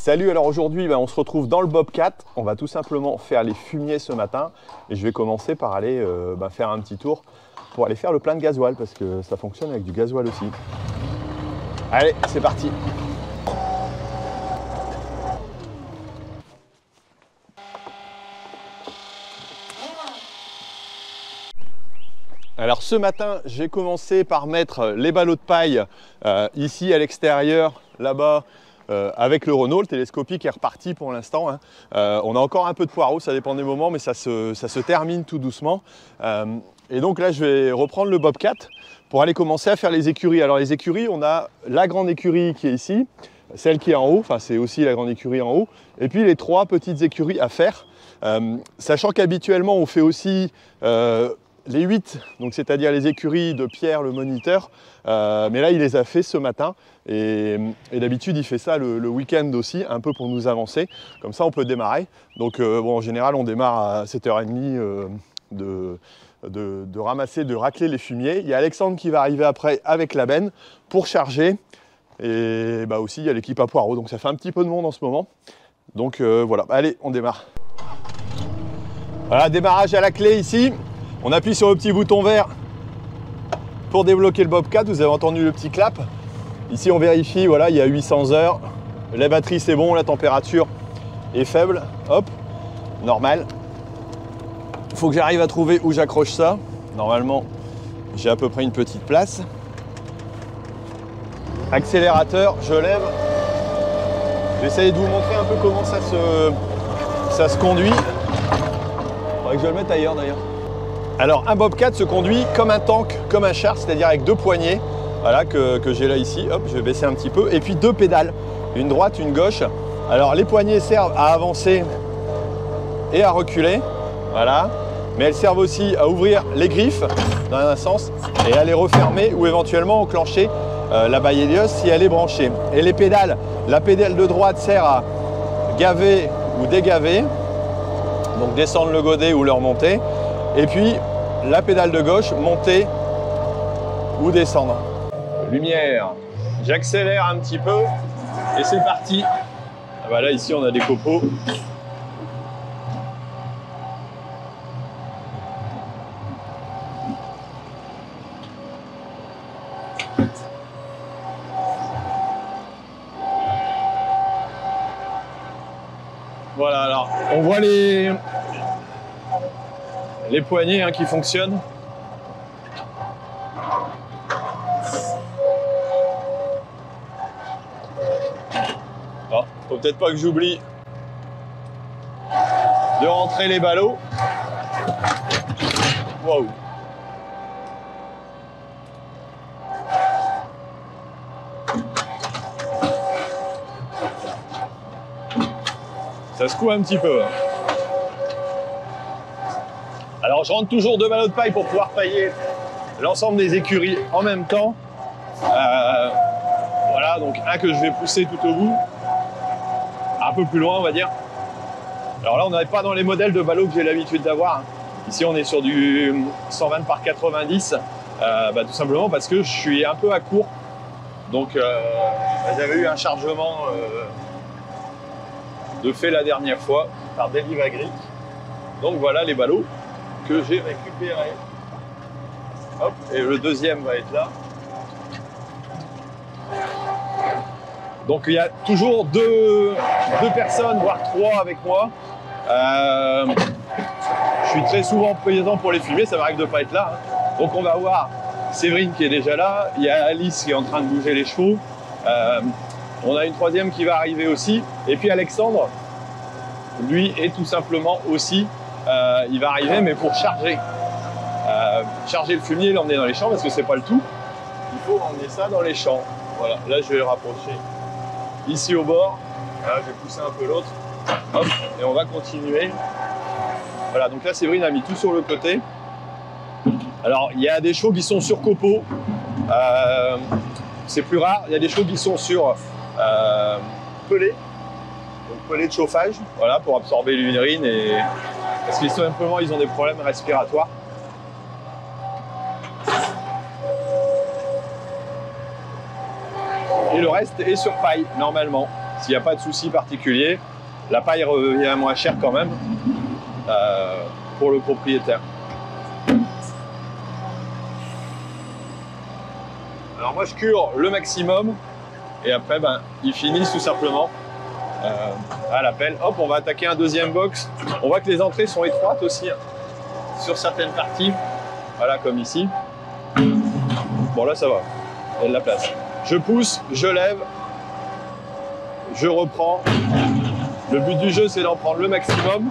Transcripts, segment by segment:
Salut, alors aujourd'hui on se retrouve dans le Bobcat. On va tout simplement faire les fumiers ce matin et je vais commencer par aller faire un petit tour pour aller faire le plein de gasoil parce que ça fonctionne avec du gasoil aussi. Allez, c'est parti. Alors ce matin, j'ai commencé par mettre les ballots de paille ici à l'extérieur, là-bas, avec le Renault. Le télescopique est reparti pour l'instant. Hein. On a encore un peu de poireaux, ça dépend des moments, mais ça se termine tout doucement. Et donc là, je vais reprendre le Bobcat pour aller commencer à faire les écuries. Alors les écuries, on a la grande écurie qui est ici, celle qui est en haut, enfin c'est aussi la grande écurie en haut, et puis les 3 petites écuries à faire. Sachant qu'habituellement, on fait aussi les 8, donc c'est-à-dire les écuries de Pierre, le moniteur, mais là il les a fait ce matin et d'habitude il fait ça le week-end aussi, un peu pour nous avancer, comme ça on peut démarrer. Donc bon, en général on démarre à 7h30 de ramasser, de racler les fumiers. Il y a Alexandre qui va arriver après avec la benne pour charger et aussi il y a l'équipe à poireaux, donc ça fait un petit peu de monde en ce moment. Donc voilà, allez on démarre. Voilà, démarrage à la clé ici. On appuie sur le petit bouton vert pour débloquer le Bobcat. Vous avez entendu le petit clap. Ici, on vérifie, voilà, il y a 800 heures. La batterie, c'est bon, la température est faible. Hop, normal. Il faut que j'arrive à trouver où j'accroche ça. Normalement, j'ai à peu près une petite place. Accélérateur, je lève. J'essaie de vous montrer un peu comment ça se conduit. Il faudrait que je le mette ailleurs d'ailleurs. Alors un Bobcat se conduit comme un tank, comme un char, c'est-à-dire avec 2 poignées, voilà, que j'ai là ici. Hop, je vais baisser un petit peu. Et puis 2 pédales, une droite, une gauche. Alors les poignées servent à avancer et à reculer, voilà. Mais elles servent aussi à ouvrir les griffes dans un sens et à les refermer ou éventuellement enclencher la baïliose si elle est branchée. Et les pédales, la pédale de droite sert à gaver ou dégaver, donc descendre le godet ou le remonter. Et puis la pédale de gauche, monter ou descendre. Lumière, j'accélère un petit peu et c'est parti. Ah bah là ici on a des copeaux. Voilà, alors on voit les poignées qui fonctionnent. Oh, faut peut-être pas que j'oublie de rentrer les ballots. Waouh. Ça secoue un petit peu. Alors je rentre toujours 2 ballots de paille pour pouvoir pailler l'ensemble des écuries en même temps. Voilà, donc un que je vais pousser tout au bout, un peu plus loin on va dire. Alors là on n'est pas dans les modèles de ballots que j'ai l'habitude d'avoir. Ici on est sur du 120 par 90, tout simplement parce que je suis un peu à court. Donc j'avais eu un chargement de fait la dernière fois par Delivagric. Donc voilà les ballots que j'ai récupéré. Hop, et le deuxième va être là. Donc il y a toujours deux personnes, voire 3 avec moi. Je suis très souvent présent pour les fumiers, ça m'arrive de ne pas être là. Donc on va voir Séverine qui est déjà là, il y a Alice qui est en train de bouger les chevaux. On a une 3e qui va arriver aussi. Et puis Alexandre, lui est tout simplement aussi il va arriver, mais pour charger le fumier et l'emmener dans les champs, parce que c'est pas le tout. Il faut emmener ça dans les champs. Voilà, là je vais le rapprocher ici au bord. Là, je vais pousser un peu l'autre. Hop, et on va continuer. Voilà, donc là Séverine a mis tout sur le côté. Alors il y a des chevaux qui sont sur copeaux. C'est plus rare. Il y a des chevaux qui sont sur pelés. Donc pelés de chauffage, voilà, pour absorber l'urine et parce que simplement ils ont des problèmes respiratoires. Et le reste est sur paille normalement. s'il n'y a pas de souci particulier, la paille revient moins cher quand même pour le propriétaire. Alors moi je cure le maximum et après ben, ils finissent tout simplement à la pelle. Hop, on va attaquer un deuxième box. On voit que les entrées sont étroites aussi hein, sur certaines parties. Voilà, comme ici. Bon là ça va, il y a de la place. Je pousse, je lève, je reprends. Le but du jeu c'est d'en prendre le maximum.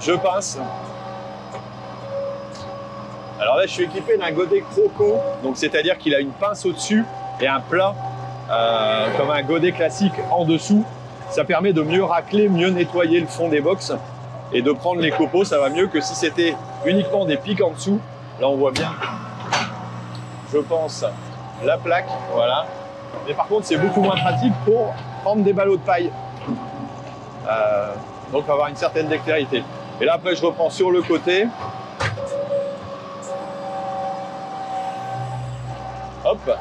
Je pince. Alors là je suis équipé d'un godet croco, donc c'est-à-dire qu'il a une pince au-dessus et un plat comme un godet classique en dessous. Ça permet de mieux racler, mieux nettoyer le fond des box et de prendre les copeaux, ça va mieux que si c'était uniquement des pics en dessous. Là on voit bien, je pense, la plaque, voilà. Mais par contre c'est beaucoup moins pratique pour prendre des ballots de paille. Donc il faut avoir une certaine dextérité. Et là après je reprends sur le côté. Hop.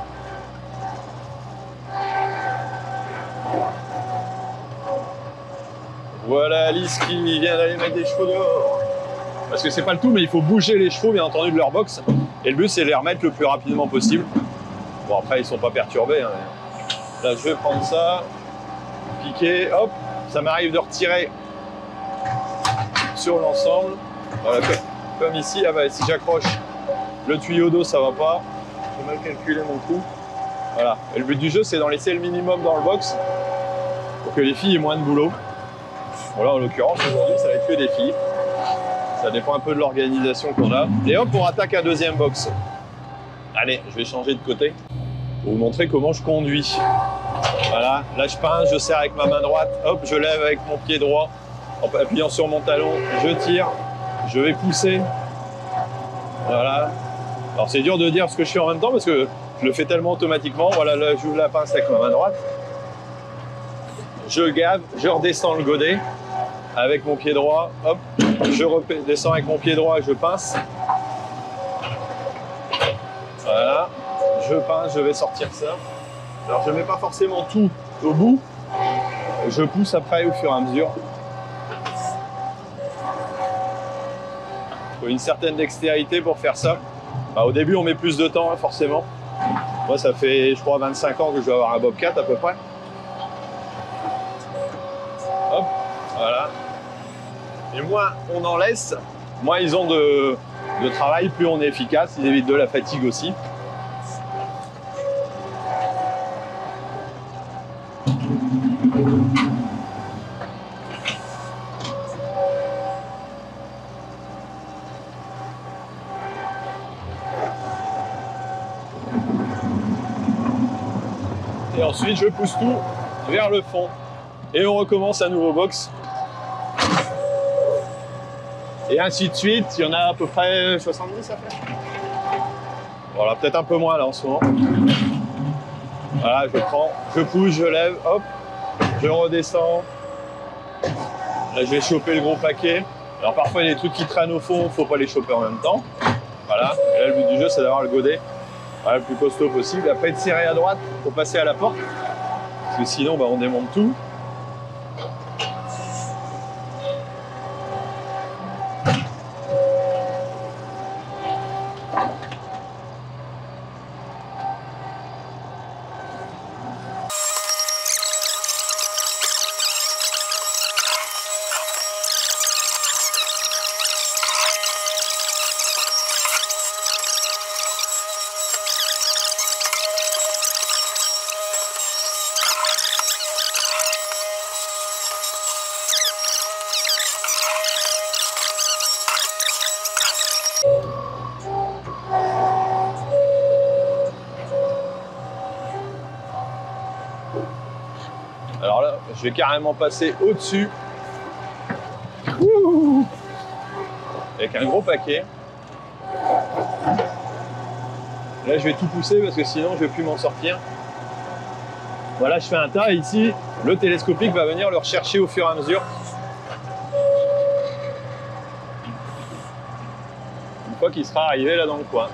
Voilà Alice qui vient d'aller mettre des chevaux dehors. Parce que c'est pas le tout, mais il faut bouger les chevaux bien entendu de leur box. Et le but c'est de les remettre le plus rapidement possible. Bon après ils sont pas perturbés. Hein. Là je vais prendre ça, piquer, hop. Ça m'arrive de retirer sur l'ensemble. Voilà, comme ici, ah bah, si j'accroche le tuyau d'eau ça va pas. J'ai mal calculé mon coup. Voilà. Et le but du jeu, c'est d'en laisser le minimum dans le box pour que les filles aient moins de boulot. Voilà, en l'occurrence, aujourd'hui, ça va être que des filles. Ça dépend un peu de l'organisation qu'on a. Et hop, on attaque un deuxième box. Allez, je vais changer de côté pour vous montrer comment je conduis. Voilà, là je pince, je serre avec ma main droite. Hop, je lève avec mon pied droit. En appuyant sur mon talon, je tire. Je vais pousser. Voilà. Alors c'est dur de dire ce que je fais en même temps parce que je le fais tellement automatiquement. Voilà, là j'ouvre la pince avec ma main droite. Je gave, je redescends le godet avec mon pied droit. Hop, je redescends avec mon pied droit et je pince. Voilà, je pince, je vais sortir ça. Alors je ne mets pas forcément tout au bout. Je pousse après au fur et à mesure. Il faut une certaine dextérité pour faire ça. Bah, au début, on met plus de temps, hein, forcément. Moi, ça fait, je crois, 25 ans que je dois avoir un Bobcat à peu près. Hop, voilà. Et moins on en laisse, moins ils ont de travail, plus on est efficace. Ils évitent de la fatigue aussi. Et ensuite, je pousse tout vers le fond. Et on recommence un nouveau box. Et ainsi de suite. Il y en a à peu près 70 à faire. Voilà, peut-être un peu moins là en ce moment. Voilà, je prends, je pousse, je lève, hop, je redescends. Là, je vais choper le gros paquet. Alors parfois, il y a des trucs qui traînent au fond, il ne faut pas les choper en même temps. Voilà, et là, le but du jeu, c'est d'avoir le godet. Voilà, le plus costaud possible. Après, être serré à droite pour passer à la porte. Parce que sinon, bah, on démonte tout. Alors là, je vais carrément passer au-dessus. Avec un gros paquet. Là, je vais tout pousser parce que sinon, je ne vais plus m'en sortir. Voilà, je fais un tas et ici, le télescopique va venir le rechercher au fur et à mesure. Une fois qu'il sera arrivé là dans le coin.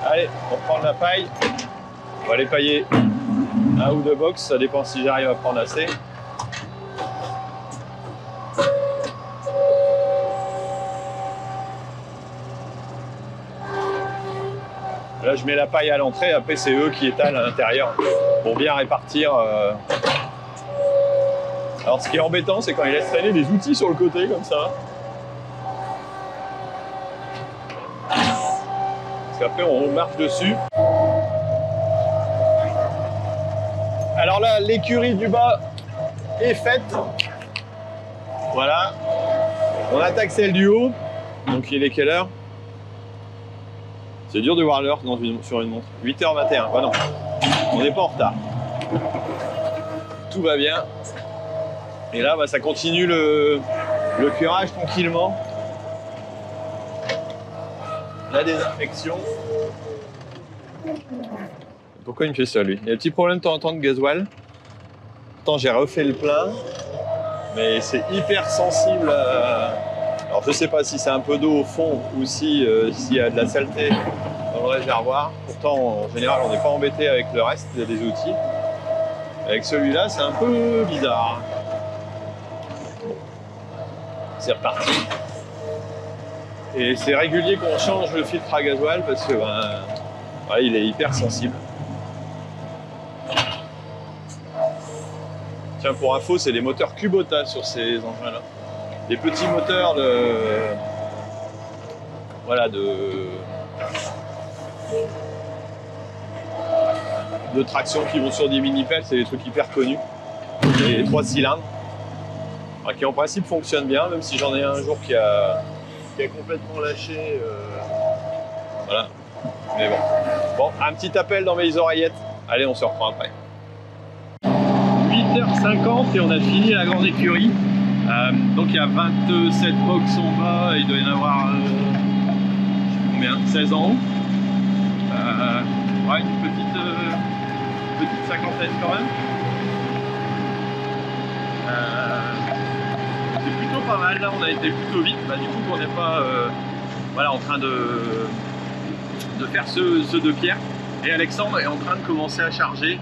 Allez, on prend de la paille. On va les pailler un ou deux box, ça dépend si j'arrive à prendre assez. Là, je mets la paille à l'entrée, après c'est eux qui étalent à l'intérieur pour bien répartir. Alors ce qui est embêtant, c'est quand ils laissent traîner des outils sur le côté comme ça. Parce qu'après on marche dessus. Alors là, l'écurie du bas est faite. Voilà. On attaque celle du haut. Donc il est quelle heure? C'est dur de voir l'heure sur une montre. 8h21. Bah non, on n'est pas en retard. Tout va bien. Et là, bah, ça continue le curage tranquillement. La désinfection. Pourquoi il me fait ça, lui? Il y a un petit problème de temps en temps de gasoil. Pourtant, j'ai refait le plein. Mais c'est hyper sensible à... Alors, je sais pas si c'est un peu d'eau au fond ou si s'il y a de la saleté dans le réservoir. Pourtant, en général, on n'est pas embêté avec le reste des outils. Avec celui-là, c'est un peu bizarre. C'est reparti. Et c'est régulier qu'on change le filtre à gasoil parce que ouais, il est hyper sensible. Tiens, pour info, c'est des moteurs Kubota sur ces engins-là. Des petits moteurs voilà, de traction qui vont sur des mini-pelles, c'est des trucs hyper connus. Des 3 cylindres. Qui en principe fonctionnent bien, même si j'en ai un jour qui a complètement lâché. Voilà. Mais bon. Bon, un petit appel dans mes oreillettes. Allez, on se reprend après. 8h50 et on a fini la grande écurie. Donc il y a 27 box en bas et il doit y en avoir je sais combien, 16 en haut. Ouais, une petite cinquantaine quand même. C'est plutôt pas mal, là on a été plutôt vite, du coup on n'est pas voilà, en train de faire ceux de pierre. Et Alexandre est en train de commencer à charger,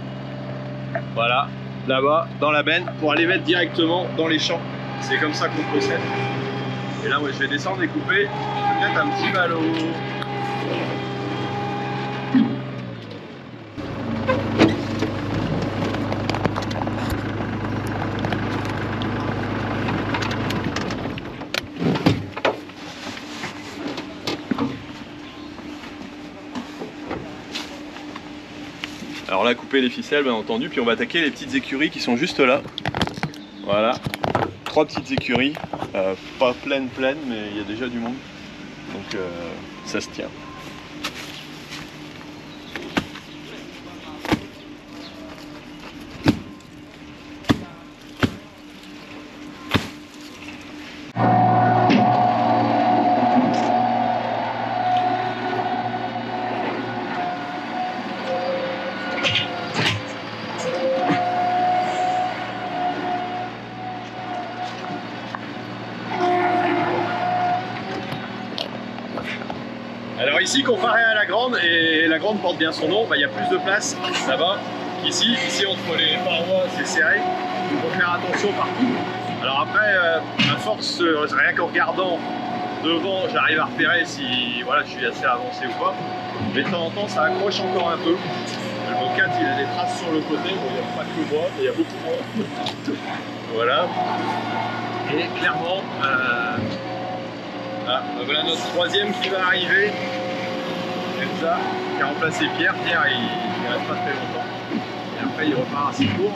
voilà, là-bas dans la benne pour aller mettre directement dans les champs. C'est comme ça qu'on procède. Et là, ouais, je vais descendre et couper peut-être un petit ballot. Alors là, couper les ficelles, bien entendu, puis on va attaquer les petites écuries qui sont juste là. Voilà. 3 petites écuries, pas pleines, mais il y a déjà du monde, donc ça se tient. Alors ici, comparé à la grande, et la grande porte bien son nom, il y a plus de place là-bas qu'ici. Ici, entre les parois, c'est serré, il faut faire attention partout. Alors après, à force, rien qu'en regardant devant, j'arrive à repérer si voilà, je suis assez avancé ou pas. Mais de temps en temps, ça accroche encore un peu. Le Bobcat, il a des traces sur le côté, bon, il n'y a pas que moi, mais il y a beaucoup moins. Voilà. Et clairement, voilà notre troisième qui va arriver. Elsa, qui a remplacé Pierre. Pierre, il reste pas très longtemps. Et après, il repart à son tour.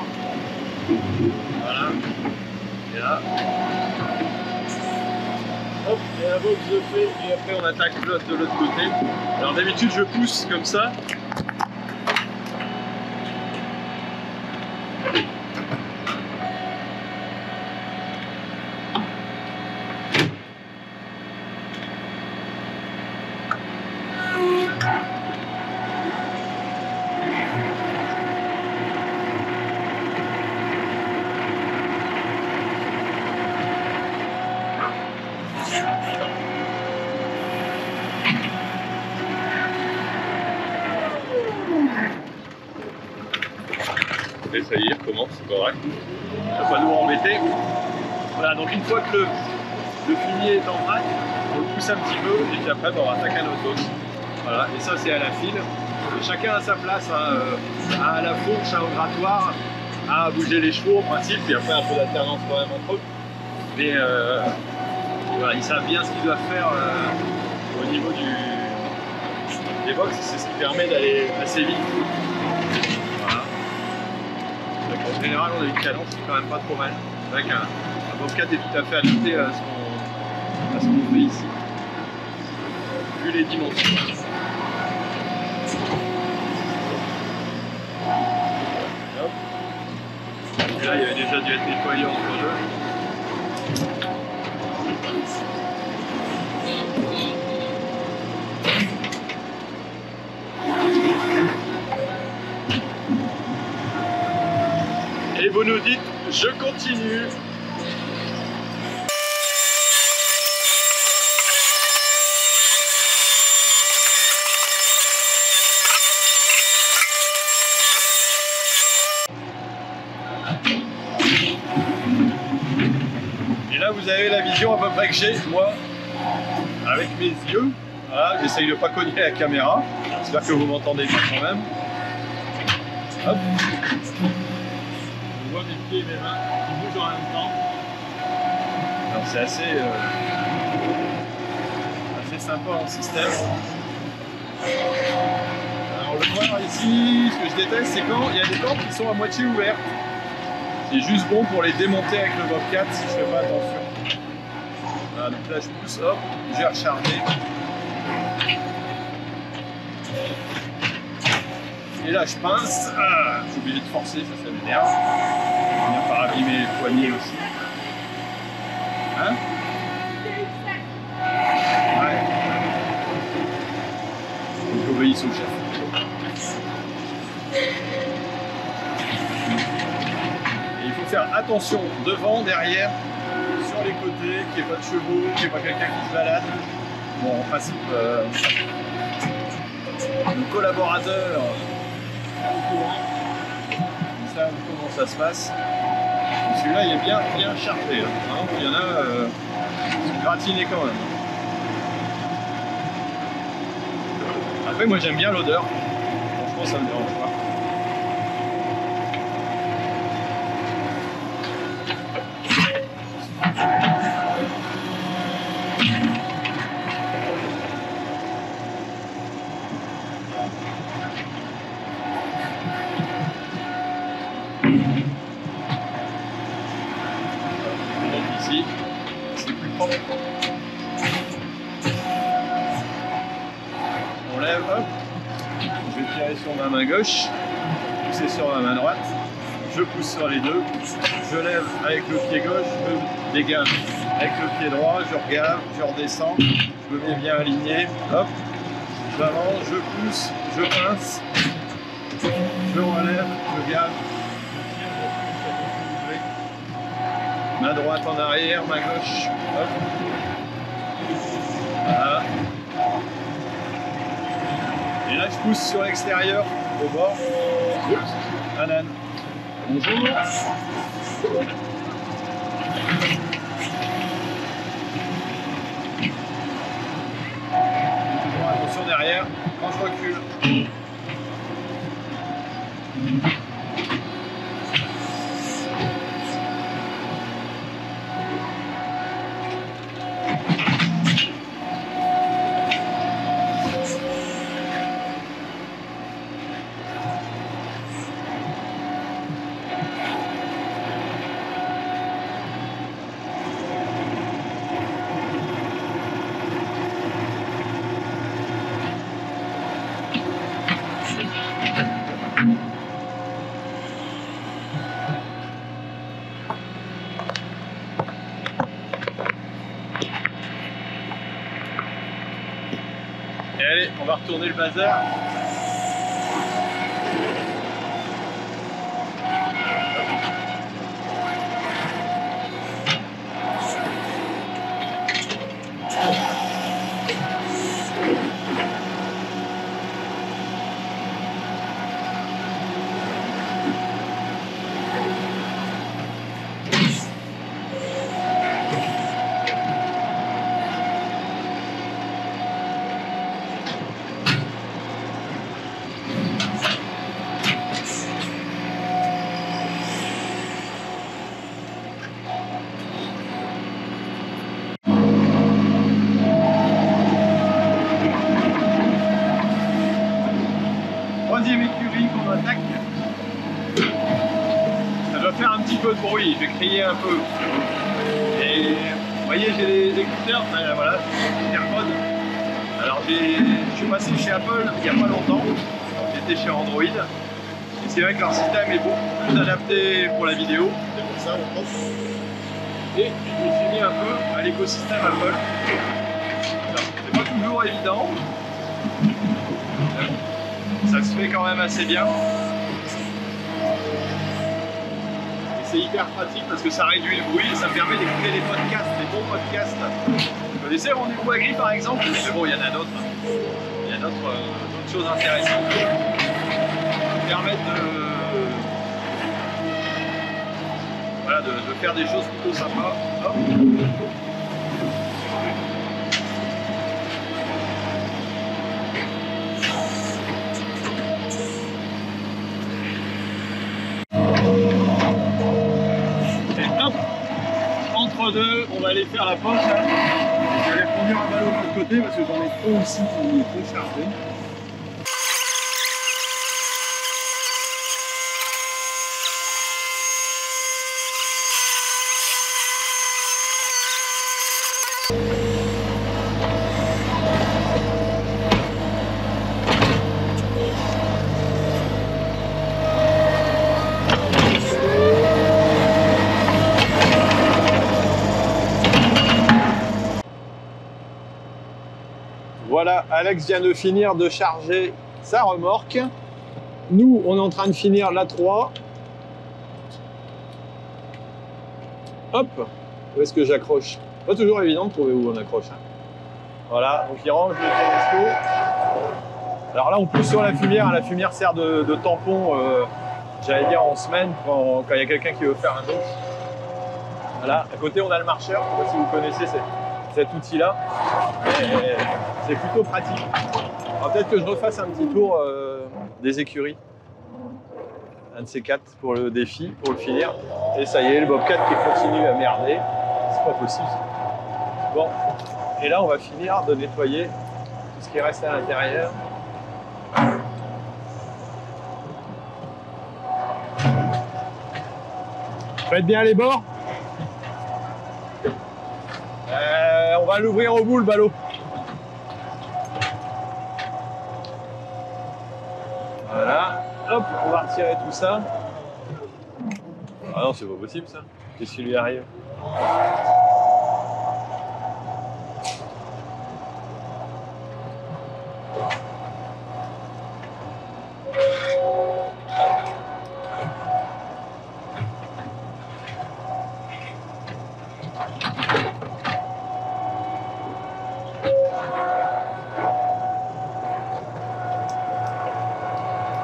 Voilà. Et là. Hop, et la box de fait. Et après, on attaque l'autre de l'autre côté. Alors d'habitude, je pousse comme ça. Et ça y est, il recommence, c'est correct. On va pas nous embêter. Voilà, donc une fois que le fumier est en vrac, on le pousse un petit peu et puis après on attaque un autre. Voilà, et ça c'est à la file. Et chacun a sa place, hein, à la fourche, au grattoir, à bouger les chevaux en principe, puis après un peu d'alternance quand même entre eux. Mais voilà, ils savent bien ce qu'ils doivent faire au niveau des box, c'est ce qui permet d'aller assez vite. Voilà. Donc, en général, on a une cadence qui est quand même pas trop mal. C'est vrai qu'un bobcat est tout à fait adapté à ce qu'on fait ici, vu les dimensions. Hop. Et là, il y avait déjà dû être nettoyé entre deux. Et vous nous dites, je continue. Et là, vous avez la vision à peu près que j'ai, moi, avec mes yeux. Voilà, j'essaye de ne pas cogner la caméra. J'espère que vous m'entendez bien quand même. Hop. Je vois mes pieds et mes mains qui bougent en même temps. C'est assez sympa en système. Alors le voir ici, ce que je déteste, c'est quand il y a des portes qui sont à moitié ouvertes. C'est juste bon pour les démonter avec le Bobcat si je fais pas attention. Voilà, donc là je pousse, hop, j'ai rechargé. Et là je pince, je suis obligé de forcer, ça m'énerve. Je viens par abîmer les poignets aussi. Hein? Ouais. Donc obéissez au chef. Et il faut faire attention devant, derrière, sur les côtés, qu'il n'y ait pas de chevaux, qu'il n'y ait pas quelqu'un qui se balade. Bon, en principe, nos collaborateurs sont au courant. Ils savent comment ça se passe. Celui-là, il est bien chargé. Hein. Il y en a qui sont gratinés quand même. Après, moi, j'aime bien l'odeur. Franchement, ça me dérange pas. Ici, c'est plus propre. On lève, hop. Je vais tirer sur ma main gauche, pousser sur ma main droite. Je pousse sur les deux. Je lève avec le pied gauche, je dégage avec le pied droit, je regarde, je redescends, je me mets bien aligné. Hop, j'avance, je pousse, je pince, je relève, je garde. Main droite en arrière, main gauche. Hop. Voilà. Et là, je pousse sur l'extérieur, au bord. Oups. Banane. Bonjour. Attention derrière, quand je recule. Et allez, on va retourner le bazar. qu'on attaque, ça doit faire un petit peu de bruit, je vais crier un peu. Et vous voyez, j'ai les écouteurs, voilà, AirPods. Alors je suis passé chez Apple il n'y a pas longtemps, j'étais chez Android. Et c'est vrai que leur système est beaucoup plus adapté pour la vidéo, c'est pour ça on pense. Et je me suis mis un peu à l'écosystème Apple. C'est pas toujours évident. Ça se fait quand même assez bien. Et c'est hyper pratique parce que ça réduit le bruit et ça me permet d'écouter des podcasts, des bons podcasts. Vous connaissez Rendez-vous Agri par exemple? Mais bon, il y en a d'autres. Il y a d'autres choses intéressantes qui permettent voilà, de faire des choses plutôt sympas. Hop. Entre deux, on va aller faire la poche. Hein. Je vais aller conduire un ballon de l'autre côté parce que j'en ai trop ici qui est trop chargé. Voilà, Alex vient de finir de charger sa remorque. Nous, on est en train de finir la 3. Hop, où est-ce que j'accroche? Pas toujours évident de trouver où on accroche. Hein. Voilà, donc il range le télescope. Alors là, on pousse sur la fumière sert de tampon, j'allais dire en semaine, quand il y a quelqu'un qui veut faire un dos. Voilà, à côté, on a le marcheur. Je ne sais pas si vous connaissez cet outil-là. C'est plutôt pratique. Alors peut-être que je refasse un petit tour des écuries. Un de ces quatre pour le défi, pour le finir. Et ça y est, le Bobcat qui continue à merder. C'est pas possible. Bon, et là on va finir de nettoyer tout ce qui reste à l'intérieur. Faites bien les bords. On va l'ouvrir au bout le ballot. Voilà, hop, on va retirer tout ça. Ah non, c'est pas possible ça. Qu'est-ce qui lui arrive?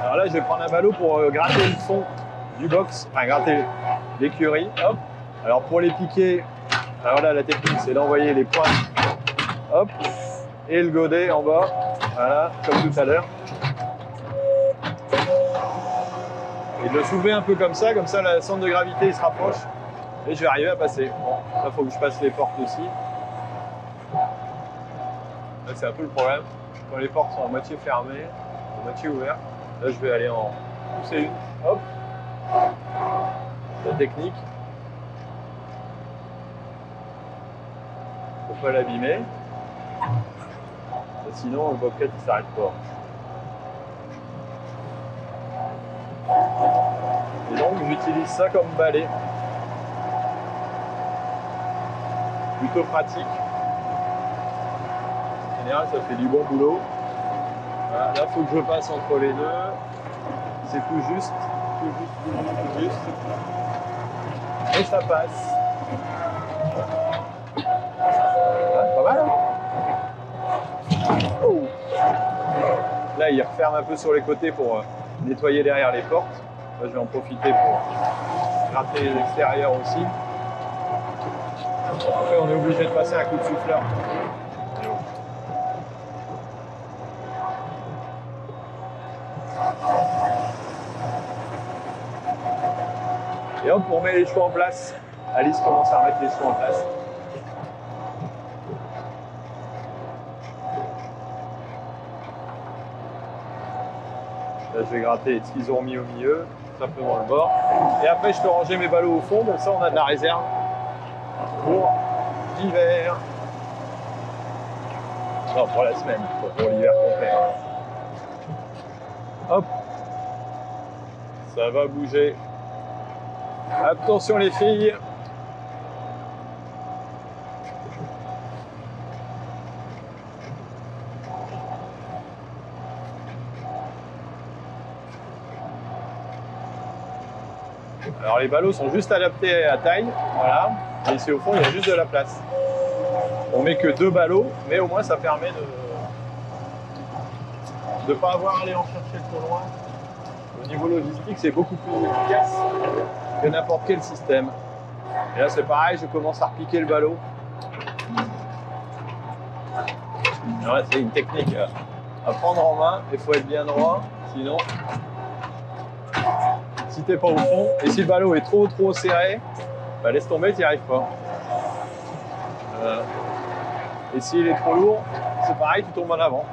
Alors là, je vais prendre un ballot pour gratter le fond du box, enfin gratter l'écurie. Hop. Alors pour les piquer, alors voilà la technique, c'est d'envoyer les pointes, hop, et le godet en bas, voilà, comme tout à l'heure. Et de le soulever un peu comme ça le centre de gravité il se rapproche et je vais arriver à passer. Bon, là il faut que je passe les portes aussi. Là c'est un peu le problème, quand les portes sont à moitié fermées, à moitié ouvertes. Là je vais aller en pousser une, hop, la technique. Faut pas l'abîmer. Sinon le Bobcat il s'arrête pas. Et donc j'utilise ça comme balai. Plutôt pratique. En général ça fait du bon boulot. Voilà, là il faut que je passe entre les deux. C'est tout juste. Et ça passe. Ah, pas mal hein. Oh. Là il referme un peu sur les côtés pour nettoyer derrière les portes. Là, je vais en profiter pour gratter les extérieurs aussi. Après on est obligé de passer un coup de souffleur. Et hop, on met les chevaux en place. Alice commence à remettre les chevaux en place. Là, Là, je vais gratter ce qu'ils ont mis au milieu, simplement le bord. Et après, je peux ranger mes ballots au fond, comme ça on a de la réserve pour l'hiver. Non, pour la semaine, pour l'hiver complet. Hop, ça va bouger. Attention les filles. Alors les ballots sont juste adaptés à taille, voilà. Et ici au fond, il y a juste de la place. On met que 2 ballots, mais au moins ça permet de ne pas avoir à aller en chercher trop loin. Au niveau logistique, c'est beaucoup plus efficace que n'importe quel système. Et là, c'est pareil, je commence à repiquer le ballot. Ouais, c'est une technique à prendre en main, il faut être bien droit, sinon, si t'es pas au fond, et si le ballot est trop serré, bah laisse tomber, t'y arrives pas. Et s'il est trop lourd, c'est pareil, tu tombes en avant.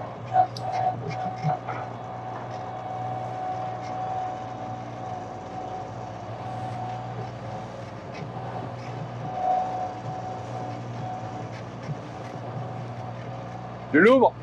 Tu l'ouvres.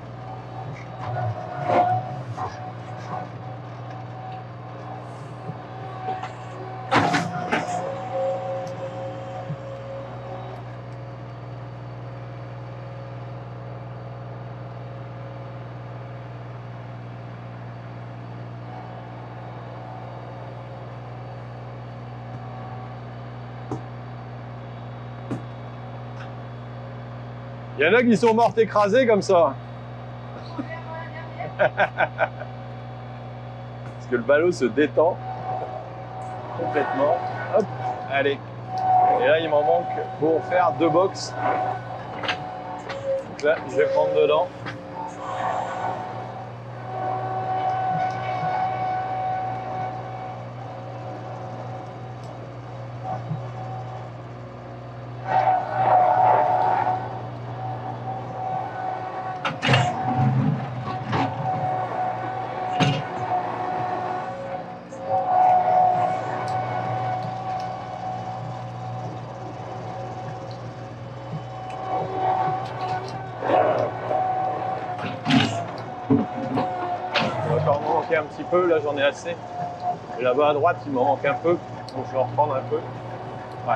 Il y en a qui sont morts écrasés comme ça. Parce que le ballot se détend complètement. Hop, allez. Et là, il m'en manque pour faire 2 box. Donc là, je vais prendre dedans. Un petit peu, là j'en ai assez. Et là-bas à droite, il m'en manque un peu, donc je vais en reprendre un peu. Ouais.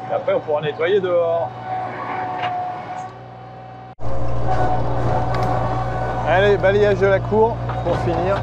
Et après, on pourra nettoyer dehors. Allez, balayage de la cour pour finir.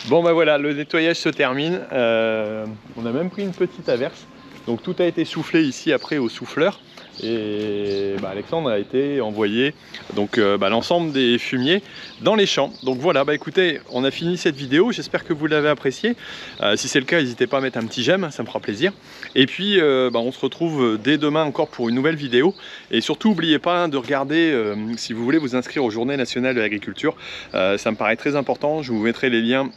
Bon ben voilà, le nettoyage se termine. On a même pris une petite averse. Donc tout a été soufflé ici après au souffleur. Et Alexandre a été envoyé donc l'ensemble des fumiers dans les champs. Donc voilà, écoutez, on a fini cette vidéo, j'espère que vous l'avez appréciée. Si c'est le cas, n'hésitez pas à mettre un petit j'aime, ça me fera plaisir. Et puis on se retrouve dès demain encore pour une nouvelle vidéo. Et surtout n'oubliez pas de regarder, si vous voulez vous inscrire aux Journées nationales de l'agriculture, ça me paraît très important, je vous mettrai les liens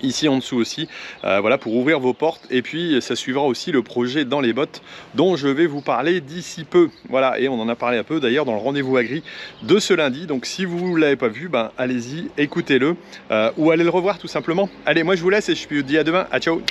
ici en dessous aussi, voilà, pour ouvrir vos portes. Et puis ça suivra aussi le projet Dans les bottes dont je vais vous parler d'ici peu. Voilà, et on en a parlé un peu d'ailleurs dans le rendez-vous agri de ce lundi. Donc si vous ne l'avez pas vu, allez-y, écoutez-le ou allez le revoir tout simplement. Allez, moi je vous laisse et je vous dis à demain. À ciao.